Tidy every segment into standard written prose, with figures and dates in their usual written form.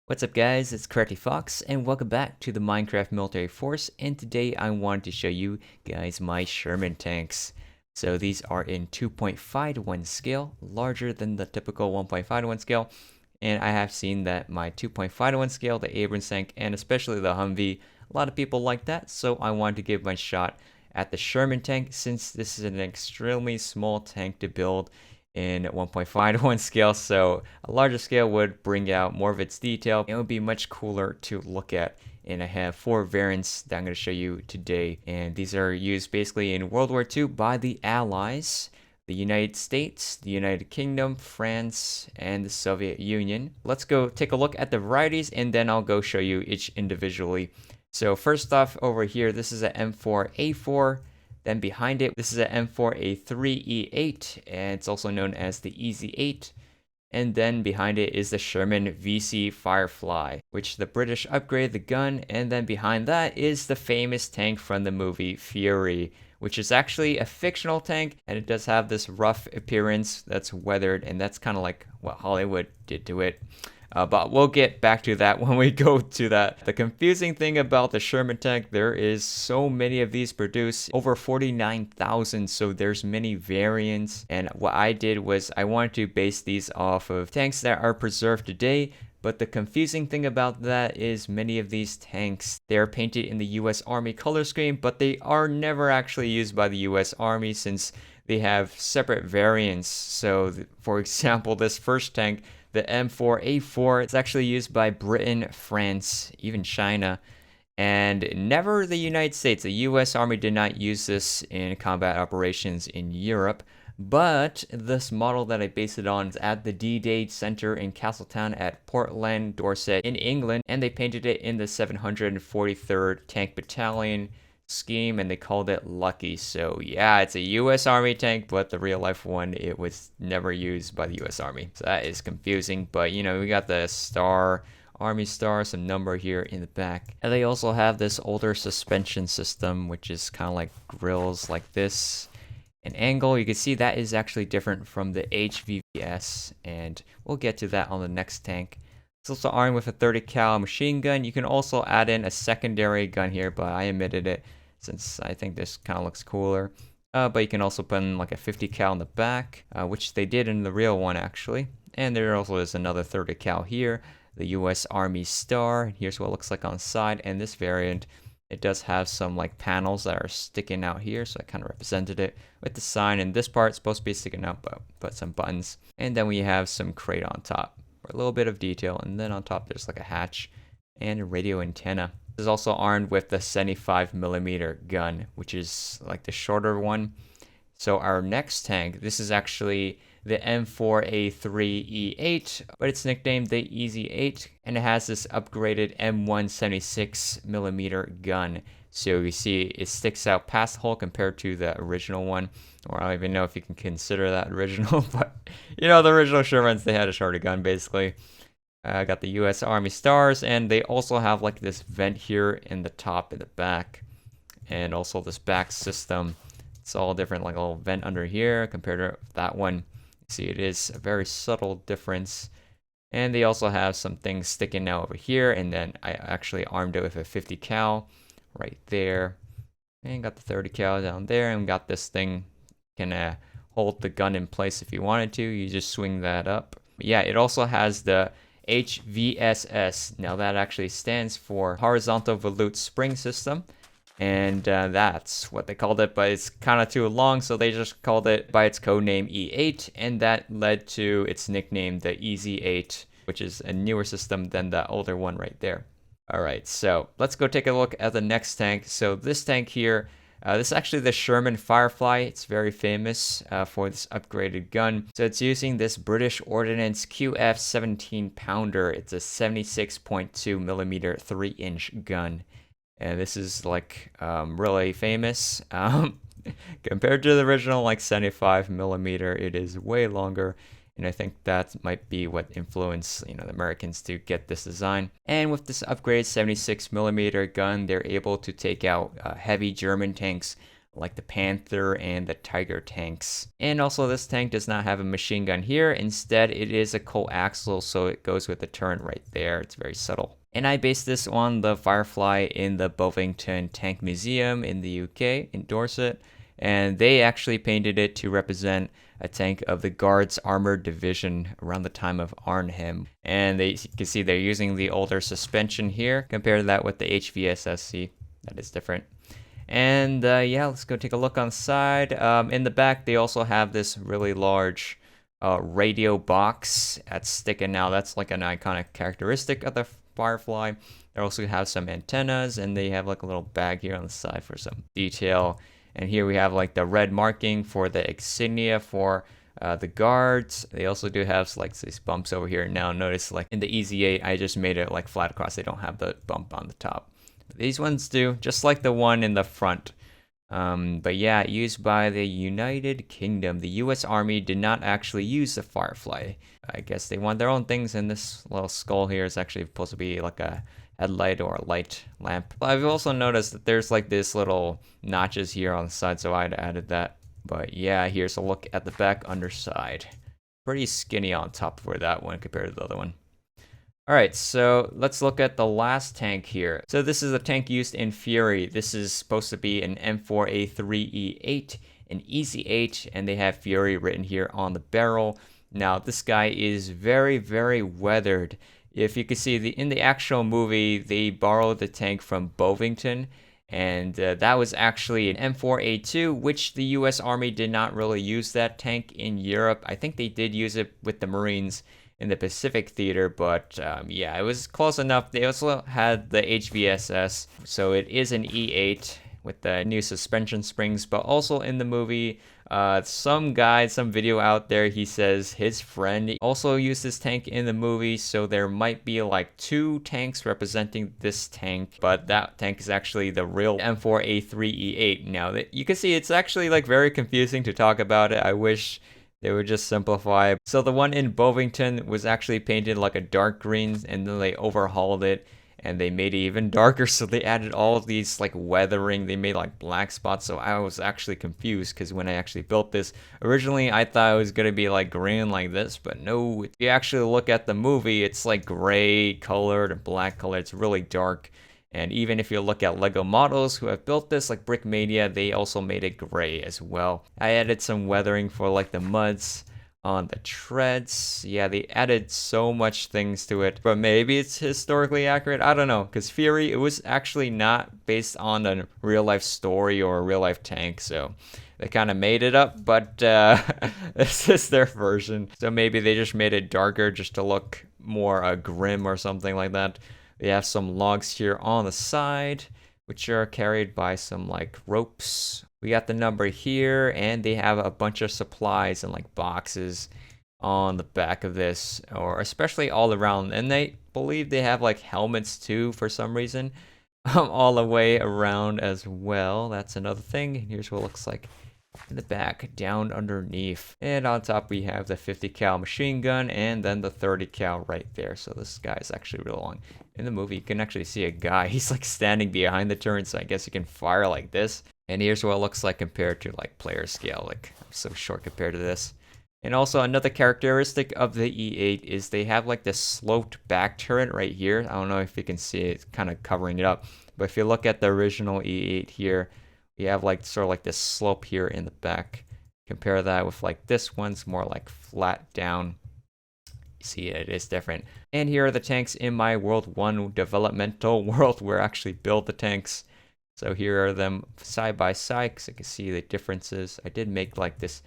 What's up guys, it's CraftyFoxe and welcome back to the Minecraft Military Force, and today I wanted to show you guys my Sherman tanks. So these are in 2.5 to 1 scale, larger than the typical 1.5 to 1 scale, and I have seen that my 2.5 to 1 scale, the Abrams tank, and especially the Humvee, a lot of people like that, so I wanted to give my shot at the Sherman tank since this is an extremely small tank to build in 1.5 to 1 scale, so a larger scale would bring out more of its detail. It would be much cooler to look at, and I have 4 variants that I'm going to show you today, and these are used basically in World War II by the Allies, the United States, the United Kingdom, France, and the Soviet Union. Let's go take a look at the varieties, and then I'll go show you each individually. So first off over here, this is an M4A4. Then behind it, this is an M4A3E8, and it's also known as the Easy 8. And then behind it is the Sherman VC Firefly, which the British upgraded the gun. And then behind that is the famous tank from the movie Fury, which is actually a fictional tank, and it does have this rough appearance that's weathered, and that's kind of like what Hollywood did to it. But we'll get back to that when we go to that. The confusing thing about the Sherman tank, there is so many of these produced, over 49,000, so there's many variants. And what I did was I wanted to base these off of tanks that are preserved today. But the confusing thing about that is many of these tanks, they are painted in the US Army color scheme, but they are never actually used by the US Army since they have separate variants. So for example, this first tank, the M4A4, it's actually used by Britain, France, even China, and never the United States. The US Army did not use this in combat operations in Europe, but this model that I based it on is at the D-Day Center in Castletown at Portland, Dorset in England, and they painted it in the 743rd Tank Battalion scheme, and they called it Lucky. So yeah, it's a US Army tank, but the real life one, it was never used by the US Army. So that is confusing, but you know, we got the star, Army star, some number here in the back. And they also have this older suspension system, which is kind of like grills like this. An angle, you can see that is actually different from the HVSS, and we'll get to that on the next tank. It's also armed with a 30 cal machine gun. You can also add in a secondary gun here, but I omitted it since I think this kind of looks cooler. But you can also put in like a 50 cal in the back, which they did in the real one actually. And there also is another 30 cal here, the US Army Star. Here's what it looks like on the side. And this variant, it does have some like panels that are sticking out here, so I kind of represented it with the sign. And this part's supposed to be sticking out, but some buttons. And then we have some crate on top for a little bit of detail. And then on top there's like a hatch and a radio antenna. Is also armed with the 75mm gun, which is like the shorter one. So our next tank, this is actually the M4A3E8, but it's nicknamed the Easy 8, and it has this upgraded M176mm gun. So you see it sticks out past the hole compared to the original one, or I don't even know if you can consider that original, but you know, the original Shermans, they had a shorter gun basically. Got the US Army stars, and they also have like this vent here in the top and the back, and also this back system. It's all different, like a little vent under here compared to that one. See, it is a very subtle difference. And they also have some things sticking out over here, and then I actually armed it with a 50 cal right there, and got the 30 cal down there, and got this thing can hold the gun in place if you wanted to. You just swing that up. But yeah, it also has the HVSS. Now that actually stands for Horizontal Volute Spring System, and that's what they called it, but it's kind of too long, so they just called it by its code name E8, and that led to its nickname, the Easy 8, which is a newer system than the older one right there. Alright, so let's go take a look at the next tank. So this tank here, this is actually the Sherman Firefly. It's very famous for this upgraded gun. So it's using this British Ordnance QF 17 pounder. It's a 76.2mm 3-inch gun. And this is like really famous. Compared to the original like 75mm, it is way longer. And I think that might be what influenced, you know, the Americans to get this design. And with this upgraded 76mm gun, they're able to take out heavy German tanks like the Panther and the Tiger tanks. And also this tank does not have a machine gun here. Instead, it is a coaxial, so it goes with the turret right there. It's very subtle. And I based this on the Firefly in the Bovington Tank Museum in the UK, in Dorset. And they actually painted it to represent a tank of the Guards Armored Division around the time of Arnhem. And you can see they're using the older suspension here. Compare that with the HVSS. See, that is different. And yeah, let's go take a look on the side. In the back, they also have this really large radio box that's sticking out. That's like an iconic characteristic of the Firefly. They also have some antennas, and they have like a little bag here on the side for some detail. And here we have like the red marking for the insignia for the guards. They also do have like these bumps over here. Now notice like in the Easy 8, I just made it like flat across. They don't have the bump on the top. These ones do, just like the one in the front. But yeah, used by the United Kingdom. The US Army did not actually use the Firefly. I guess they want their own things, and this little skull here is actually supposed to be like a headlight or a light lamp. I've also noticed that there's like this little notches here on the side, so I'd added that. But yeah, here's a look at the back underside. Pretty skinny on top for that one compared to the other one. Alright, so let's look at the last tank here. So this is a tank used in Fury. This is supposed to be an M4A3E8, an Easy 8, and they have Fury written here on the barrel. Now, this guy is very, very weathered. If you can see, in the actual movie, they borrowed the tank from Bovington, and that was actually an M4A2, which the US Army did not really use that tank in Europe. I think they did use it with the Marines in the Pacific Theater, but yeah, it was close enough. They also had the HVSS, so it is an E8 with the new suspension springs, but also in the movie, some video out there, he says his friend also used this tank in the movie, so there might be like 2 tanks representing this tank, but that tank is actually the real M4A3E8. Now, you can see it's actually like very confusing to talk about it. I wish they would just simplify. So the one in Bovington was actually painted like a dark green, and then they overhauled it and they made it even darker. So they added all of these like weathering. They made like black spots. So I was actually confused because when I actually built this, originally I thought it was going to be like green like this, but no. If you actually look at the movie, it's like gray colored and black colored. It's really dark. And even if you look at LEGO models who have built this, like Brickmania, they also made it gray as well. I added some weathering for like the muds on the treads. Yeah, they added so much things to it, but maybe it's historically accurate. I don't know, because Fury, it was actually not based on a real life story or a real life tank, so they kind of made it up, but this is their version. So maybe they just made it darker just to look more grim or something like that. They have some logs here on the side, which are carried by some like ropes. We got the number here, and they have a bunch of supplies and like boxes on the back of this, or especially all around. And they believe they have like helmets too for some reason, all the way around as well. That's another thing. Here's what it looks like in the back, down underneath. And on top we have the 50 cal machine gun, and then the 30 cal right there. So this guy is actually really long. In the movie, you can actually see a guy. He's like standing behind the turret, so I guess you can fire like this. And here's what it looks like compared to like player scale. Like, I'm so short compared to this. And also another characteristic of the E8 is they have like this sloped back turret right here. I don't know if you can see it, it's kind of covering it up. But if you look at the original E8 here, we have like sort of like this slope here in the back. Compare that with like this one's more like flat down. You see, it is different. And here are the tanks in my World 1 developmental world where I actually build the tanks. So here are them side by side, because you can see the differences. I did make like this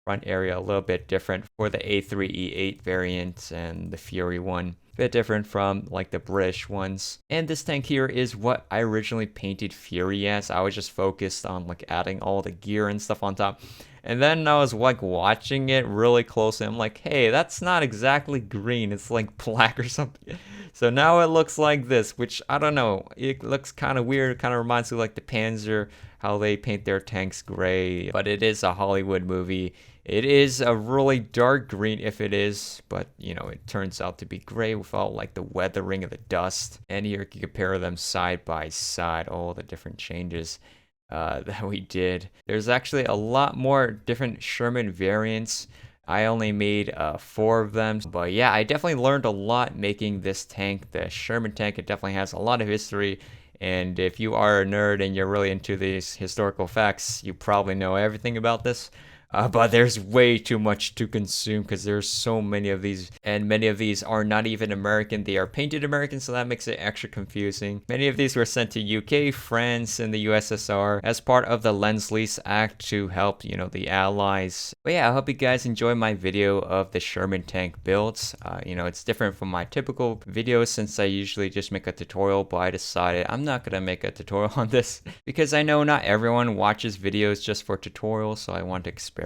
front area a little bit different for the A3E8 variant and the Fury one. A bit different from like the British ones. And this tank here is what I originally painted Fury as. I was just focused on like adding all the gear and stuff on top. And then I was like watching it really closely. I'm like, hey, that's not exactly green. It's like black or something. So now it looks like this, which I don't know. It looks kind of weird. It kind of reminds me of like the Panzer, how they paint their tanks gray. But it is a Hollywood movie. It is a really dark green if it is, but you know, it turns out to be gray without like the weathering of the dust. And here you can compare them side by side, all the different changes. that we did. There's actually a lot more different Sherman variants. I only made 4 of them, but yeah, I definitely learned a lot making this tank, the Sherman tank. It definitely has a lot of history, and if you are a nerd and you're really into these historical facts, you probably know everything about this. But there's way too much to consume because there's so many of these, and many of these are not even American. They are painted American, so that makes it extra confusing. Many of these were sent to UK, France, and the USSR as part of the Lend-Lease Act to help, the Allies. But yeah, I hope you guys enjoy my video of the Sherman tank builds. It's different from my typical videos since I usually just make a tutorial, but I decided I'm not gonna make a tutorial on this because I know not everyone watches videos just for tutorials, so I want to experiment.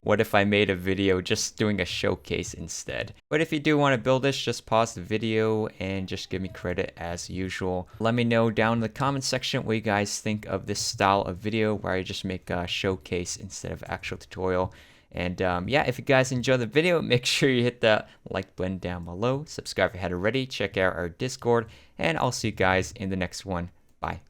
What if I made a video just doing a showcase instead? But if you do want to build this, just pause the video and just give me credit as usual. Let me know down in the comment section what you guys think of this style of video where I just make a showcase instead of actual tutorial. And yeah, if you guys enjoy the video, make sure you hit that like button down below. Subscribe if you haven't already. Check out our Discord, and I'll see you guys in the next one. Bye.